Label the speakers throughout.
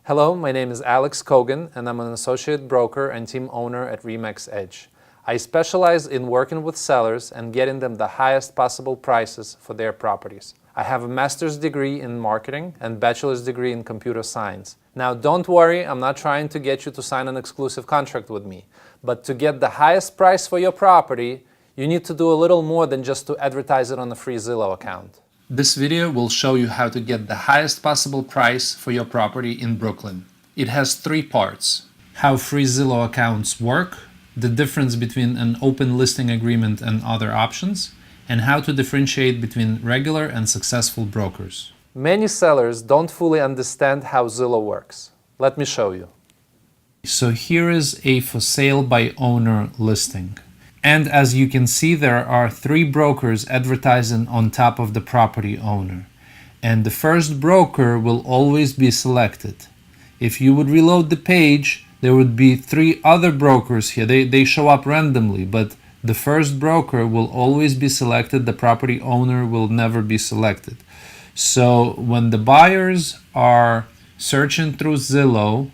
Speaker 1: Hello, my name is Alex Kogan, and I'm an associate broker and team owner at RE/MAX Edge. I specialize in working with sellers and getting them the highest possible prices for their properties. I have a master's degree in marketing and bachelor's degree in computer science. Now, don't worry, I'm not trying to get you to sign an exclusive contract with me, but to get the highest price for your property, you need to do a little more than just to advertise it on a free Zillow account. This video will show you how to get the highest possible price for your property in Brooklyn. It has 3 parts: how free Zillow accounts work, the difference between an open listing agreement and other options, and how to differentiate between regular and successful brokers. Many sellers don't fully understand how Zillow works. Let me show you. So here is a for sale by owner listing. And as you can see, there are 3 brokers advertising on top of the property owner. And the first broker will always be selected. If you would reload the page, there would be 3 other brokers here. They show up randomly, but the first broker will always be selected. The property owner will never be selected. So when the buyers are searching through Zillow,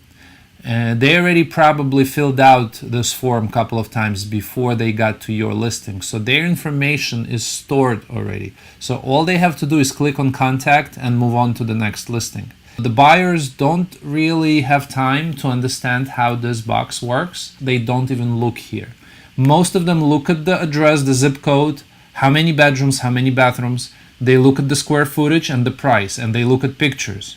Speaker 1: they already probably filled out this form a couple of times before they got to your listing. So their information is stored already. So all they have to do is click on contact and move on to the next listing. The buyers don't really have time to understand how this box works. They don't even look here. Most of them look at the address, the zip code, how many bedrooms, how many bathrooms. They look at the square footage and the price, and they look at pictures.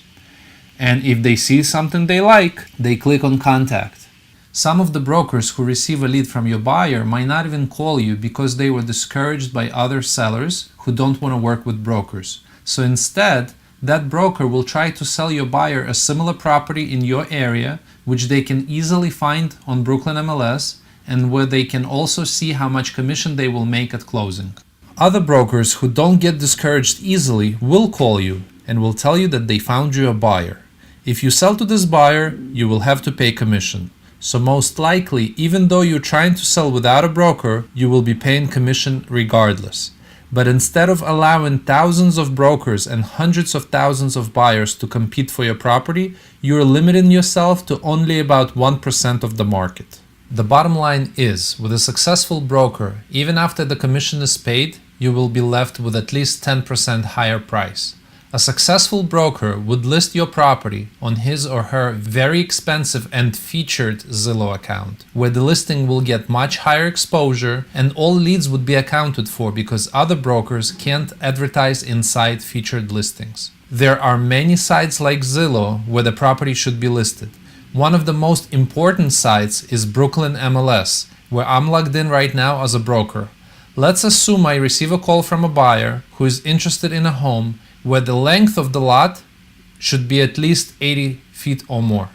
Speaker 1: And if they see something they like, they click on contact. Some of the brokers who receive a lead from your buyer might not even call you because they were discouraged by other sellers who don't want to work with brokers. So instead, that broker will try to sell your buyer a similar property in your area, which they can easily find on Brooklyn MLS, and where they can also see how much commission they will make at closing. Other brokers who don't get discouraged easily will call you and will tell you that they found you a buyer. If you sell to this buyer, you will have to pay commission. So most likely, even though you're trying to sell without a broker, you will be paying commission regardless. But instead of allowing thousands of brokers and hundreds of thousands of buyers to compete for your property, you're limiting yourself to only about 1% of the market. The bottom line is, with a successful broker, even after the commission is paid, you will be left with at least 10% higher price. A successful broker would list your property on his or her very expensive and featured Zillow account, where the listing will get much higher exposure and all leads would be accounted for because other brokers can't advertise inside featured listings. There are many sites like Zillow where the property should be listed. One of the most important sites is Brooklyn MLS, where I'm logged in right now as a broker. Let's assume I receive a call from a buyer who is interested in a home where the length of the lot should be at least 80 feet or more.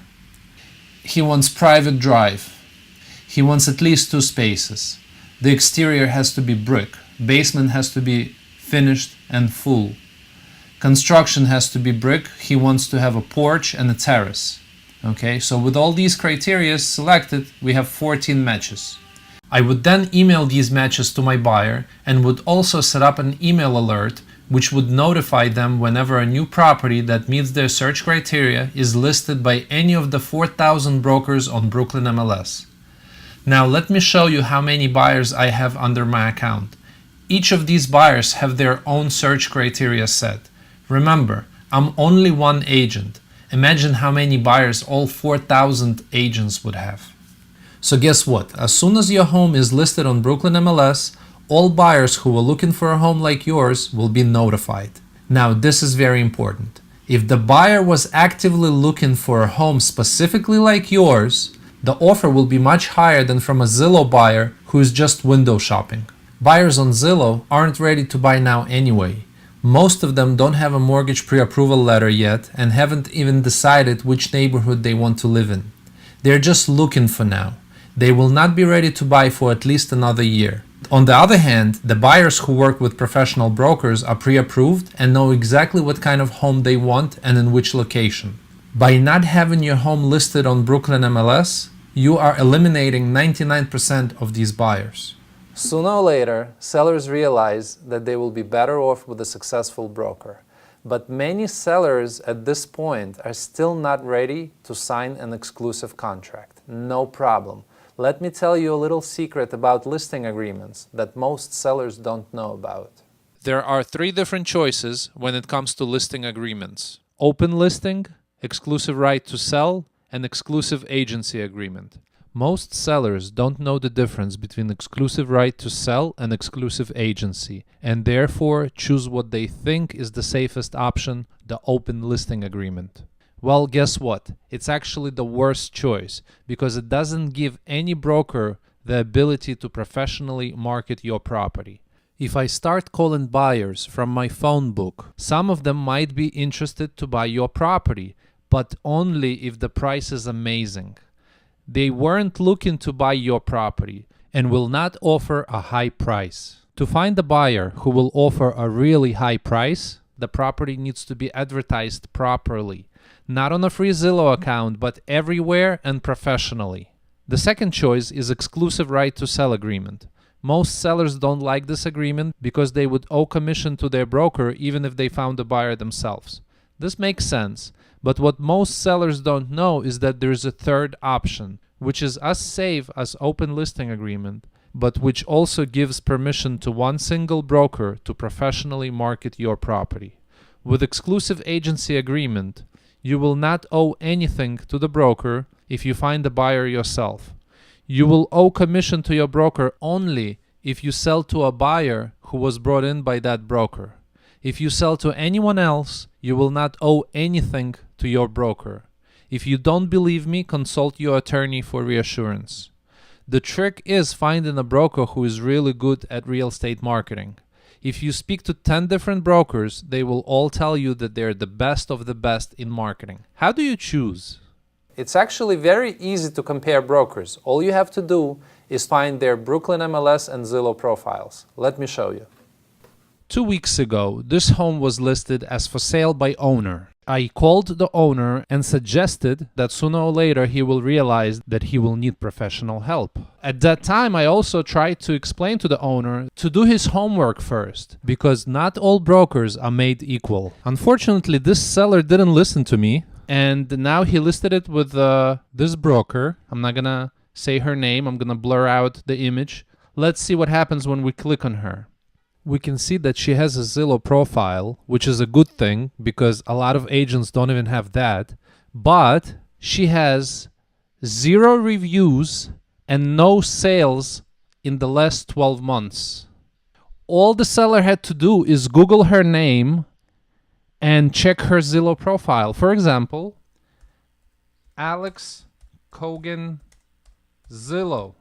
Speaker 1: He wants private drive. He wants at least 2 spaces. The exterior has to be brick. Basement has to be finished and full. Construction has to be brick. He wants to have a porch and a terrace. Okay, so with all these criteria selected, we have 14 matches. I would then email these matches to my buyer and would also set up an email alert which would notify them whenever a new property that meets their search criteria is listed by any of the 4,000 brokers on Brooklyn MLS. Now let me show you how many buyers I have under my account. Each of these buyers have their own search criteria set. Remember, I'm only one agent. Imagine how many buyers all 4,000 agents would have. So guess what? As soon as your home is listed on Brooklyn MLS, all buyers who are looking for a home like yours will be notified. Now, this is very important. If the buyer was actively looking for a home specifically like yours, the offer will be much higher than from a Zillow buyer who is just window shopping. Buyers on Zillow aren't ready to buy now anyway. Most of them don't have a mortgage pre-approval letter yet and haven't even decided which neighborhood they want to live in. They're just looking for now. They will not be ready to buy for at least another year. On the other hand, the buyers who work with professional brokers are pre-approved and know exactly what kind of home they want and in which location. By not having your home listed on Brooklyn MLS, you are eliminating 99% of these buyers. Sooner or later, sellers realize that they will be better off with a successful broker. But many sellers at this point are still not ready to sign an exclusive contract. No problem. Let me tell you a little secret about listing agreements that most sellers don't know about. There are 3 different choices when it comes to listing agreements: open listing, exclusive right to sell, and exclusive agency agreement. Most sellers don't know the difference between exclusive right to sell and exclusive agency, and therefore choose what they think is the safest option, the open listing agreement. Well, guess what? It's actually the worst choice, because it doesn't give any broker the ability to professionally market your property. If I start calling buyers from my phone book, some of them might be interested to buy your property, but only if the price is amazing. They weren't looking to buy your property and will not offer a high price. To find a buyer who will offer a really high price, the property needs to be advertised properly. Not on a free Zillow account, but everywhere and professionally. The second choice is exclusive right to sell agreement. Most sellers don't like this agreement because they would owe commission to their broker even if they found a buyer themselves. This makes sense, but what most sellers don't know is that there's a third option, which is as safe as open listing agreement, but which also gives permission to one single broker to professionally market your property. With exclusive agency agreement, you will not owe anything to the broker if you find a buyer yourself. You will owe commission to your broker only if you sell to a buyer who was brought in by that broker. If you sell to anyone else, you will not owe anything to your broker. If you don't believe me, consult your attorney for reassurance. The trick is finding a broker who is really good at real estate marketing. If you speak to 10 different brokers, they will all tell you that they're the best of the best in marketing. How do you choose? It's actually very easy to compare brokers. All you have to do is find their Brooklyn MLS and Zillow profiles. Let me show you. 2 weeks ago, this home was listed as for sale by owner. I called the owner and suggested that sooner or later he will realize that he will need professional help. At that time, I also tried to explain to the owner to do his homework first, because not all brokers are made equal. Unfortunately, this seller didn't listen to me, and now he listed it with this broker. I'm not gonna say her name, I'm gonna blur out the image. Let's see what happens when we click on her. We can see that she has a Zillow profile, which is a good thing because a lot of agents don't even have that. But she has 0 reviews and no sales in the last 12 months. All the seller had to do is Google her name and check her Zillow profile. For example, Alex Kogan Zillow.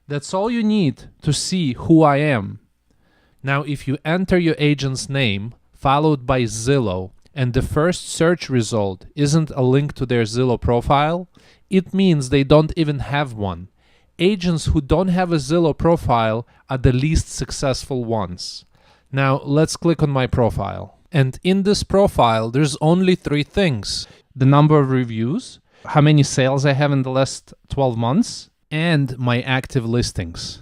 Speaker 1: That's all you need to see who I am. Now, if you enter your agent's name, followed by Zillow, and the first search result isn't a link to their Zillow profile, it means they don't even have one. Agents who don't have a Zillow profile are the least successful ones. Now, let's click on my profile. And in this profile, there's only 3 things: the number of reviews, how many sales I have in the last 12 months, and my active listings.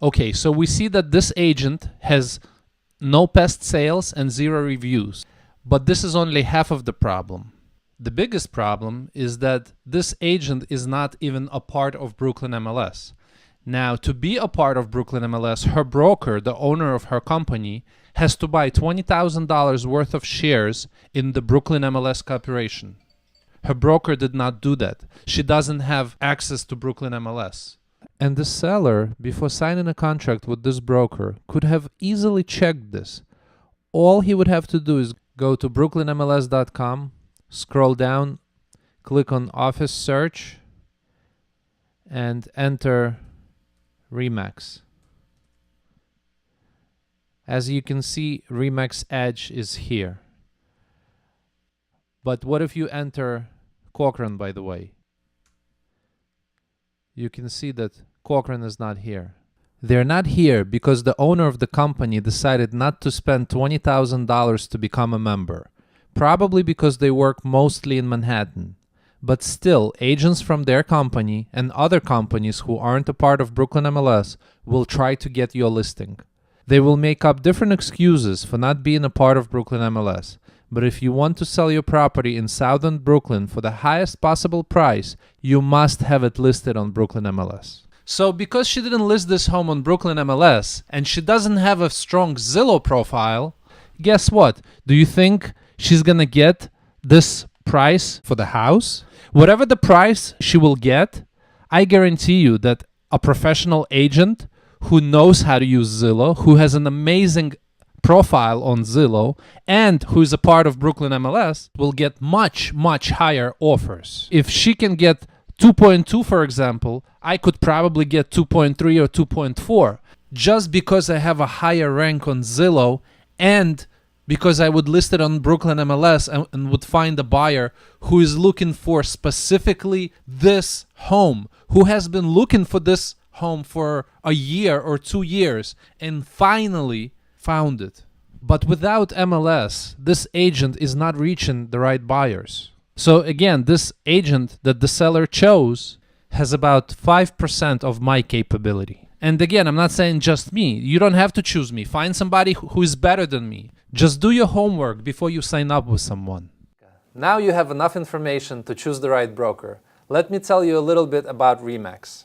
Speaker 1: Okay, so we see that this agent has no past sales and 0 reviews. But this is only half of the problem. The biggest problem is that this agent is not even a part of Brooklyn MLS. Now, to be a part of Brooklyn MLS, her broker, the owner of her company, has to buy $20,000 worth of shares in the Brooklyn MLS Corporation. Her broker did not do that. She doesn't have access to Brooklyn MLS. And the seller, before signing a contract with this broker, could have easily checked this. All he would have to do is go to brooklynmls.com, scroll down, click on Office Search, and enter RE/MAX. As you can see, RE/MAX Edge is here. But what if you enter Kogan, by the way? You can see that Kogan is not here. They're not here because the owner of the company decided not to spend $20,000 to become a member, probably because they work mostly in Manhattan. But still, agents from their company and other companies who aren't a part of Brooklyn MLS will try to get your listing. They will make up different excuses for not being a part of Brooklyn MLS. But if you want to sell your property in Southern Brooklyn for the highest possible price, you must have it listed on Brooklyn MLS. So because she didn't list this home on Brooklyn MLS and she doesn't have a strong Zillow profile, guess what? Do you think she's gonna get this price for the house? Whatever the price she will get, I guarantee you that a professional agent who knows how to use Zillow, who has an amazing profile on Zillow, and who is a part of Brooklyn MLS will get much, much higher offers. If she can get 2.2, for example, I could probably get 2.3 or 2.4 just because I have a higher rank on Zillow and because I would list it on Brooklyn MLS and would find a buyer who is looking for specifically this home, who has been looking for this home for a year or 2 years and finally found it. But without MLS, this agent is not reaching the right buyers. So again, this agent that the seller chose has about 5% of my capability. And again, I'm not saying just me. You don't have to choose me. Find somebody who is better than me. Just do your homework before you sign up with someone. Now you have enough information to choose the right broker. Let me tell you a little bit about RE/MAX.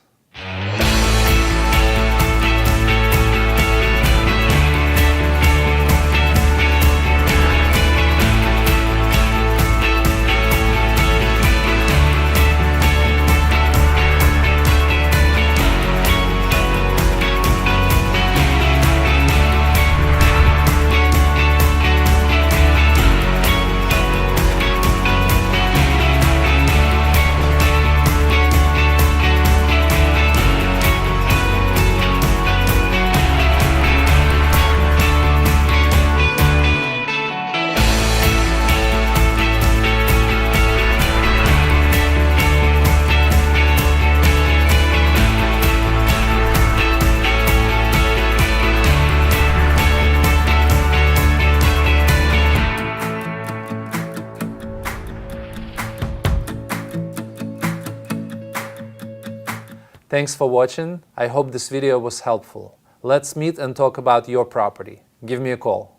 Speaker 1: Thanks for watching. I hope this video was helpful. Let's meet and talk about your property. Give me a call.